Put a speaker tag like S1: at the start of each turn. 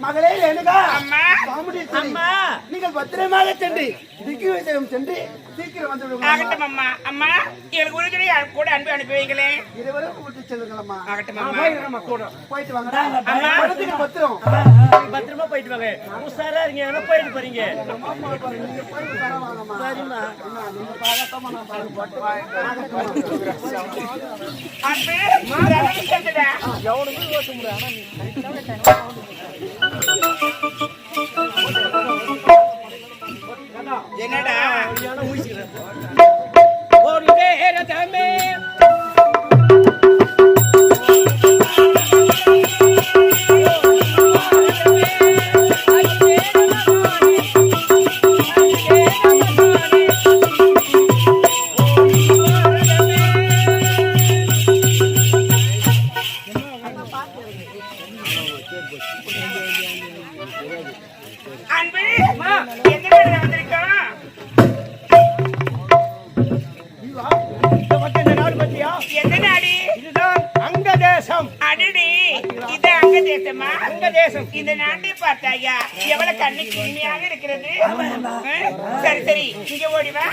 S1: மகளே எனக்கா
S2: அம்மா
S1: அம்மா நீங்கள் பத்திரமாக சென்று திக்கு வைத்தகம் சென்று சீக்கிரம் வந்து
S2: ஆகட்டும் அம்மா. அம்மா எனக்கு உறுதியை கூட அன்பு அனுப்பி வைங்களேன்.
S1: இருவரும் கூட்டி செல்லுங்களம்மா.
S2: ஆகட்டும் அம்மா.
S1: போயிட்டு வாங்க
S2: அம்மா
S1: பத்திரம்
S3: பத்திரமா போயிட்டு வாங்க. உஷாரா இருங்க. என்ன போயிட்டு போறீங்க?
S1: நீங்க போயிட்டு வர வாங்கம்மா.
S3: சரிம்மா.
S1: நீங்க பாகத்தமா நான் பாருங்க
S2: அன்பு ரமணி சென்றுடா.
S3: எவனுமே ஓட்ட முடியாது.
S2: என்னடா
S3: ஒரு வேரதமே
S2: அன்பு எங்க வந்திருக்கோம்? எந்த நாடு?
S3: இதுதான் அங்க தேசம்.
S2: அடடி இது அங்க தேசமா?
S3: அங்க தேசம்.
S2: இந்த நாட்டை பார்த்தாயா எவ்வளவு கண்ணுக்கு இனிமையாக இருக்கிறது. சரி சரி இங்க ஓடிவா.